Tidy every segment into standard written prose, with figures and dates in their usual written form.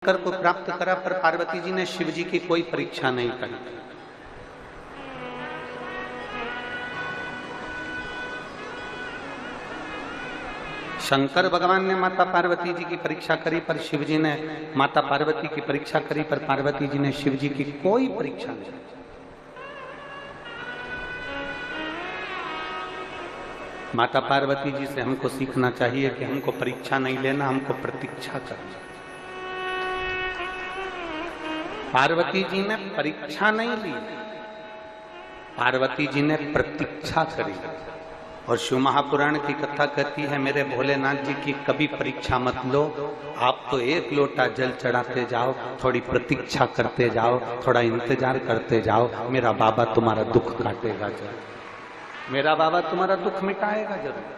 शंकर को प्राप्त करा, पर पार्वती जी ने शिव जी की कोई परीक्षा नहीं करी। शंकर भगवान ने माता पार्वती जी की परीक्षा करी, पर शिव जी ने माता पार्वती की परीक्षा करी, पर पार्वती जी ने शिव जी की कोई परीक्षा नहीं। माता पार्वती जी से हमको सीखना चाहिए कि हमको परीक्षा नहीं लेना, हमको प्रतीक्षा करना। पार्वती जी ने परीक्षा नहीं ली, पार्वती जी ने प्रतीक्षा करी। और शिव महापुराण की कथा कहती है, मेरे भोलेनाथ जी की कभी परीक्षा मत लो, आप तो एक लोटा जल चढ़ाते जाओ, थोड़ी प्रतीक्षा करते जाओ, थोड़ा इंतजार करते जाओ, मेरा बाबा तुम्हारा दुख काटेगा जरूर, मेरा बाबा तुम्हारा दुख मिटाएगा जरूर।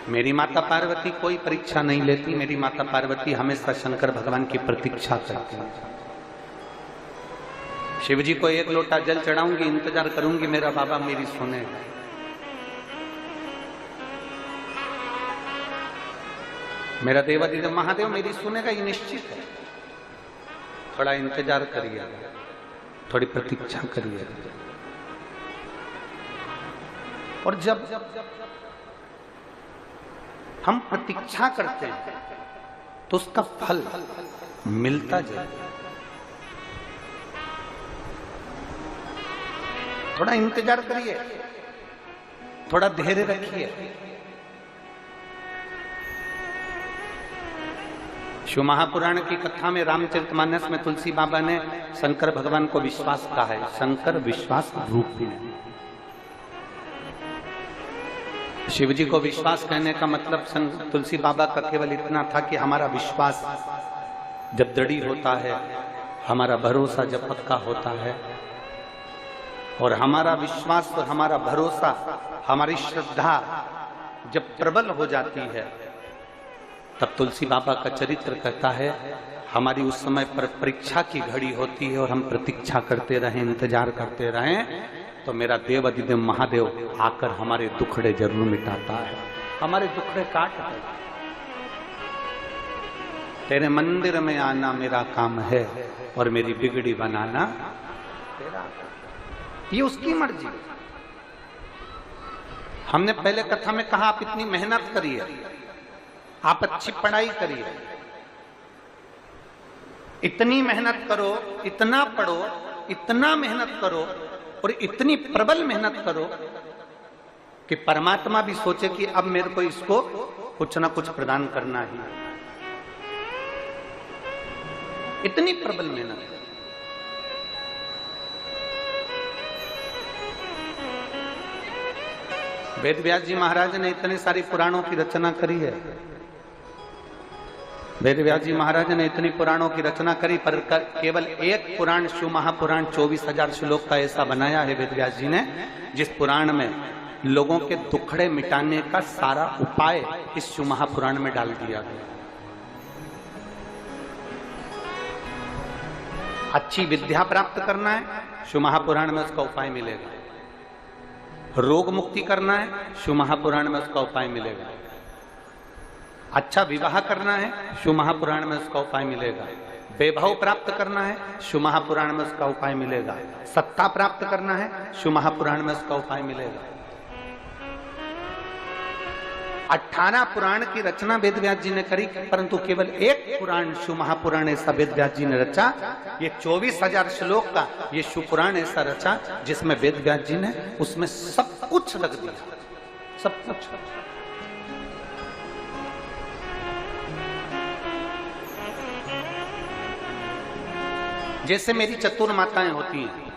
मेरी माता पार्वती कोई परीक्षा नहीं लेती, मेरी माता पार्वती हमेशा शंकर भगवान की प्रतीक्षा करती है। शिव जी को एक लोटा जल चढ़ाऊंगी, इंतजार करूंगी, मेरा बाबा मेरी सुनेगा। मेरा देवाधिदेव महादेव मेरी सुनेगा, ये निश्चित है। थोड़ा इंतजार करिए, थोड़ी प्रतीक्षा करिए। और जब हम प्रतीक्षा करते हैं तो उसका फल मिलता जरूर। थोड़ा इंतजार करिए, थोड़ा धैर्य रखिए। शिव महापुराण की कथा में, रामचरितमानस में तुलसी बाबा ने शंकर भगवान को विश्वास कहा है, शंकर विश्वास रूपी। शिव जी को विश्वास कहने का मतलब तुलसी बाबा का केवल इतना था कि हमारा विश्वास जब दृढ़ होता है, हमारा भरोसा जब पक्का होता है, और हमारा विश्वास और हमारा भरोसा, हमारी श्रद्धा जब प्रबल हो जाती है, तब तुलसी बाबा का चरित्र कहता है, हमारी उस समय पर परीक्षा की घड़ी होती है और हम प्रतीक्षा करते रहें, इंतजार करते रहें, तो मेरा देव अधिदेव महादेव आकर हमारे दुखड़े जरूर मिटाता है, हमारे दुखड़े काट देता है। तेरे मंदिर में आना मेरा काम है और मेरी बिगड़ी बनाना तेरा, ये उसकी मर्जी। हमने पहले कथा में कहा, आप इतनी मेहनत करिए, आप अच्छी पढ़ाई करिए, इतनी मेहनत करो, इतना पढ़ो, इतना मेहनत करो और इतनी प्रबल मेहनत करो कि परमात्मा भी सोचे कि अब मेरे को इसको कुछ ना कुछ प्रदान करना ही। इतनी प्रबल मेहनत। वेद व्यास जी महाराज ने इतने सारी पुराणों की रचना करी है। वेद व्यास जी महाराज ने इतनी पुराणों की रचना करी, पर केवल एक पुराण शिव महापुराण 24,000 श्लोक का ऐसा बनाया है वेद व्यास जी ने, जिस पुराण में लोगों के दुखड़े मिटाने का सारा उपाय इस शिव महापुराण में डाल दिया गया। अच्छी विद्या प्राप्त करना है, शिव महापुराण में उसका उपाय मिलेगा। रोग मुक्ति करना है, शिव महापुराण में उसका उपाय मिलेगा। अच्छा विवाह करना है, शिव महापुराण में उसका उपाय मिलेगा। वैभव प्राप्त करना है, शिव महापुराण में उसका उपाय मिलेगा। सत्ता प्राप्त करना है, शिव महापुराण में उसका उपाय मिलेगा। 18 पुराण की रचना वेद व्यास जी ने करी, परंतु केवल एक पुराण शिव महापुराण ऐसा वेद व्यास जी ने रचा। ये 24,000 श्लोक का ये शिव पुराण ऐसा रचा जिसमें वेद व्यास जी ने उसमें सब कुछ रख दिया, सब कुछ। जैसे मेरी चतुर माताएं होती हैं,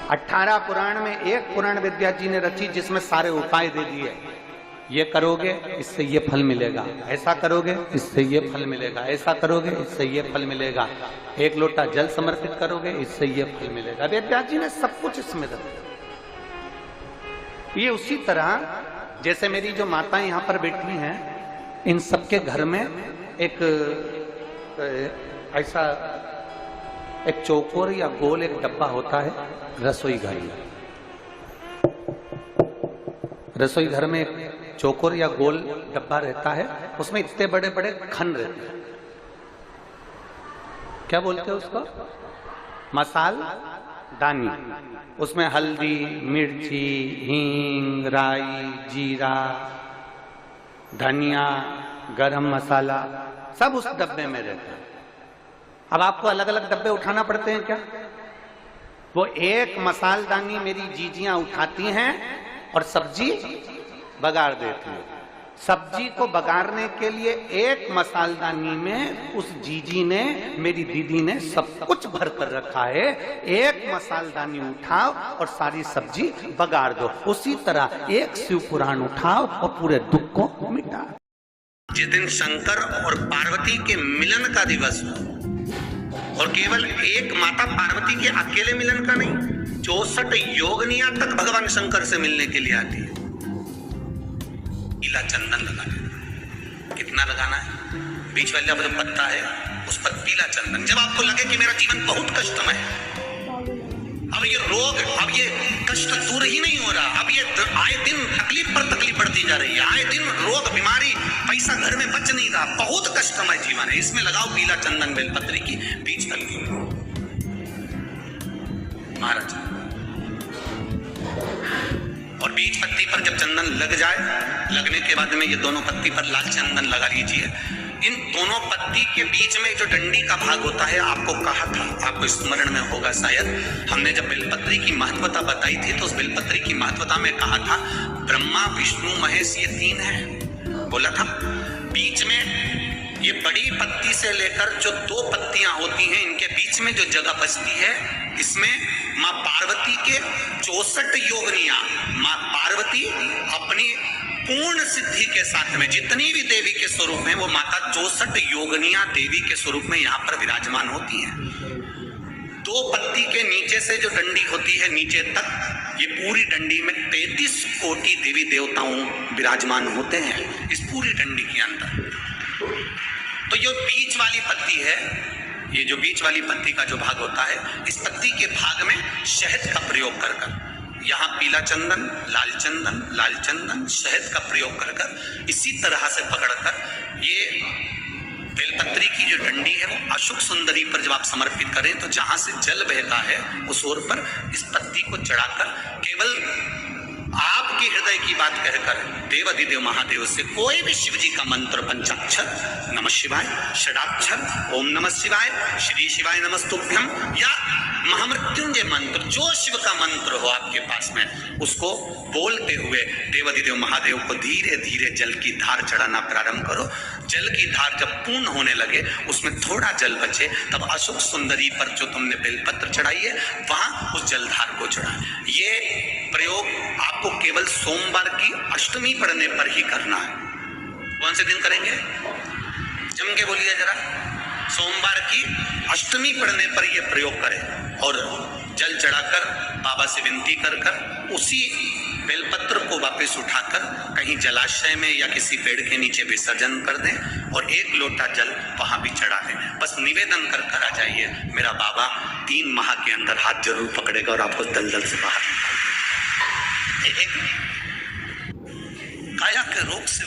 18 पुराण में एक पुराण वेद व्यास जी ने रची जिसमें सारे उपाय दे दिए। ये करोगे इससे ये फल मिलेगा, ऐसा करोगे इससे ये फल मिलेगा, ऐसा करोगे इससे ये फल मिलेगा, एक लोटा जल समर्पित करोगे इससे ये फल मिलेगा। वेद व्यास जी ने सब कुछ इसमें रख दिया। ये उसी तरह जैसे मेरी जो माताएं यहाँ पर बैठी हैं, इन सबके घर में एक ऐसा एक चौकोर या गोल एक डब्बा होता है, रसोई घर में। रसोई घर में एक चौकोर या गोल डब्बा रहता है, उसमें इतने बड़े बड़े खन रहते हैं, क्या बोलते हैं उसको? मसाल दानी। उसमें हल्दी, मिर्ची, हींग, राई, जीरा, धनिया, गरम मसाला सब उस डब्बे में रहता है। अब आपको अलग अलग डब्बे उठाना पड़ते हैं क्या? वो एक मसालदानी मेरी जीजियां उठाती हैं और सब्जी बगाड़ देती है। सब्जी को बगाड़ने के लिए एक मसालदानी में उस जीजी ने, मेरी दीदी ने सब कुछ भर कर रखा है। एक मसालदानी उठाओ और सारी सब्जी बगाड़ दो। उसी तरह एक शिव पुराण उठाओ और पूरे दुख को मिटाओ। जिस दिन शंकर और पार्वती के मिलन का दिवस हो, और केवल एक माता पार्वती के अकेले मिलन का नहीं, 64 योगनियां तक भगवान शंकर से मिलने के लिए आती है। पीला चंदन लगा देना। कितना लगाना है? बीच वाला जो पत्ता है उस पर पीला चंदन। जब आपको लगे कि मेरा जीवन बहुत कष्टमय है, अब ये रोग, अब ये कष्ट दूर ही नहीं हो रहा, अब ये आए दिन तकलीफ पर तकलीफ बढ़ती जा रही है, आए दिन रोग, बीमारी, पैसा घर में बच नहीं रहा, बहुत कष्टमय जीवन है, इसमें लगाओ पीला चंदन बेलपत्री की बीज तल की। महाराज, और बीज पत्ती पर जब चंदन लग जाए, लगने के बाद में ये दोनों पत्ती पर लाल चंदन लगा लीजिए। इन दोनों पत्ती के बीच में जो डंडी का भाग होता है, आपको कहा था, आपको स्मरण में होगा शायद, हमने जब बेलपत्री की महत्वता बताई थी तो उस बेलपत्री की महत्वता में कहा था ब्रह्मा विष्णु महेश ये 3 है, बोला था। बीच में ये बड़ी पत्ती से लेकर जो 2 पत्तियां होती हैं, इनके बीच में जो जगह बचती है, इसमें माँ पार्वती के 64 योगनियां, माँ पार्वती अपनी पूर्ण सिद्धि के साथ में जितनी भी देवी के स्वरूप हैं, वो माता 64 योगनियां देवी के स्वरूप में यहाँ पर विराजमान होती हैं। 2 पत्ती के नीचे से जो डंडी होती है नीचे तक, ये पूरी डंडी में 33 कोटि देवी देवताओं विराजमान होते हैं इस पूरी डंडी के अंदर। तो जो बीच वाली पत्ती है, ये जो बीच वाली पत्ती का जो भाग होता है, इस पत्ती के भाग में शहद का प्रयोग कर यहाँ पीला चंदन, लाल चंदन, शहद का प्रयोग कर इसी तरह से पकड़कर ये बेलपत्री की जो डंडी है वो अशोक सुंदरी पर जब आप समर्पित करें तो जहां से जल बहता है उस ओर पर इस पत्ती को चढ़ाकर केवल आपके हृदय की बात कहकर देवाधिदेव महादेव से कोई भी शिव जी का मंत्र, पंचाक्षर, नमः शिवाय, षडाक्षर, ओम नमः शिवाय, श्री शिवाय नमस्तुभ्यम, या महामृत्युंजय मंत्र, जो शिव का मंत्र हो आपके पास में, उसको बोलते हुए देवाधिदेव महादेव को धीरे धीरे जल की धार चढ़ाना प्रारंभ करो। जल की धार जब पूर्ण होने लगे, उसमें थोड़ा जल बचे, तब अशोक सुंदरी पर जो तुमने बेलपत्र चढ़ाई है वहां उस जलधार को चढ़ा। ये प्रयोग आपको केवल सोमवार की अष्टमी पढ़ने पर ही करना है। कौन से दिन करेंगे? जम के बोलिए जरा। सोमवार की अष्टमी पढ़ने पर यह प्रयोग करें और जल चढ़ाकर बाबा से विनती कर उसी बेलपत्र को वापस उठाकर कहीं जलाशय में या किसी पेड़ के नीचे विसर्जन कर दें और 1 लोटा जल वहां भी चढ़ा दें। बस निवेदन कर आ जाइए, मेरा बाबा 3 माह के अंदर हाथ जरूर पकड़ेगा और आपको दलदल से बाहर एक काया के रोग से।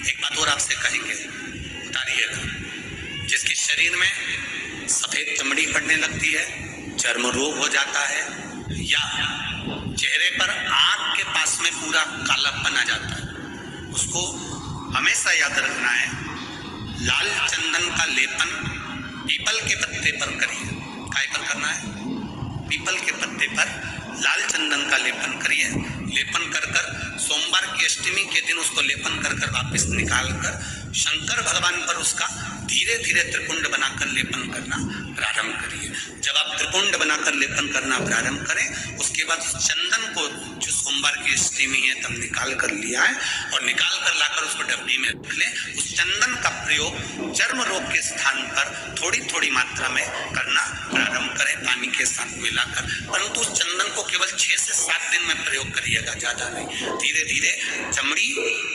एक बात और आपसे कहेंगे, उतारिएगा। जिसके शरीर में सफेद चमड़ी पड़ने लगती है, चर्म रोग हो जाता है, या चेहरे पर आंख के पास में पूरा कालापन आ जाता है, उसको हमेशा याद रखना है, लाल चंदन का लेपन पीपल के पत्ते पर करिए। काय पर करना है? पीपल के पत्ते पर लाल चंदन का लेपन करिए। लेपन कर सोमवार की अष्टमी के दिन उसको लेपन कर वापस निकाल कर शंकर भगवान पर उसका धीरे धीरे त्रिपुंड बनाकर लेपन करना प्रारंभ करिए। जब आप त्रिपुंड बनाकर लेपन करना प्रारंभ करें, उसके बाद उस चंदन को जो सोमवार की अष्टमी है तब निकाल कर लिया है और निकाल कर लाकर उसको डब्बी में रख लें। उस चंदन का प्रयोग चर्म रोग के स्थान पर थोड़ी थोड़ी मात्रा में करना प्रारंभ करें पानी के साथ मिलाकर। परंतु उस चंदन को केवल 6 से 7 दिन में प्रयोग करिएगा, ज्यादा नहीं। धीरे धीरे चमड़ी,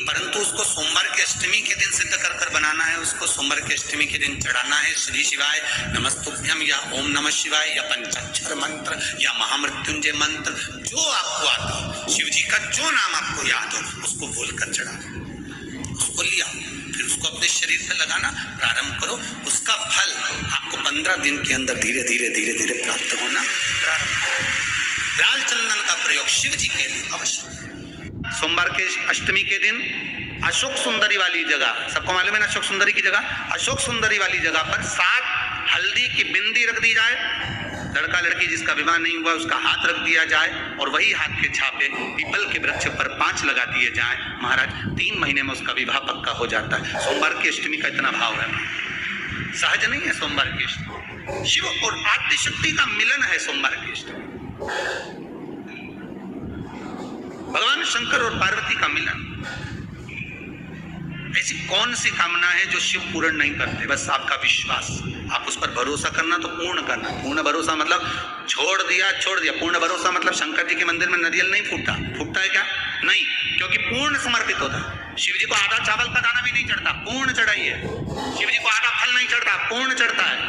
परंतु उसको सोमवार की अष्टमी के दिन सिद्ध कर बनाना है। उसको सोमवार की अष्टमी के दिन चढ़ाना है श्री शिवाय नमस्तुभ्यम या ओम नमः शिवाय या पंचाक्षर मंत्र या महामृत्युंजय मंत्र, जो आपको आता हो शिव जी का जो नाम आपको याद हो उसको बोलकर चढ़ा दो, उसको लिया, फिर उसको अपने शरीर पे लगाना प्रारंभ करो। उसका फल आपको 15 दिन के अंदर धीरे धीरे धीरे धीरे प्राप्त होना प्रारंभ करो। लाल चंदन का प्रयोग शिव जी के लिए अवश्य। सोमवार के अष्टमी के दिन अशोक सुंदरी वाली जगह, सबको मालूम है ना अशोक सुंदरी की जगह, अशोक सुंदरी वाली जगह पर 7 हल्दी की बिंदी रख दी जाए। लड़का लड़की जिसका विवाह नहीं हुआ उसका हाथ रख दिया जाए और वही हाथ के छापे पीपल के वृक्ष पर 5 लगा दिए जाए। महाराज 3 महीने में उसका विवाह पक्का हो जाता है। सोमवार की अष्टमी का इतना भाव है, सहज नहीं है सोमवार की अष्टमी। शिव और आद्य शक्ति का मिलन है सोमवार की अष्टमी। भगवान शंकर और पार्वती का मिलन। ऐसी कौन सी कामना है जो शिव पूर्ण नहीं करते? बस आपका विश्वास, आप उस पर भरोसा करना तो पूर्ण करना। पूर्ण भरोसा मतलब छोड़ दिया। पूर्ण भरोसा मतलब शंकर जी के मंदिर में नारियल नहीं फूटता है क्या? नहीं, क्योंकि पूर्ण समर्पित होता है। शिव जी को आधा चावल का दाना भी नहीं चढ़ता, पूर्ण चढ़ाइए। शिव जी को आधा फल नहीं चढ़ता, पूर्ण चढ़ता है।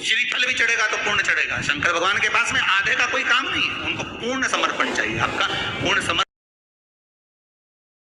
श्री फल भी चढ़ेगा तो पूर्ण चढ़ेगा। शंकर भगवान के पास में आधे का कोई काम नहीं है, उनको पूर्ण समर्पण चाहिए। आपका पूर्ण समर्पण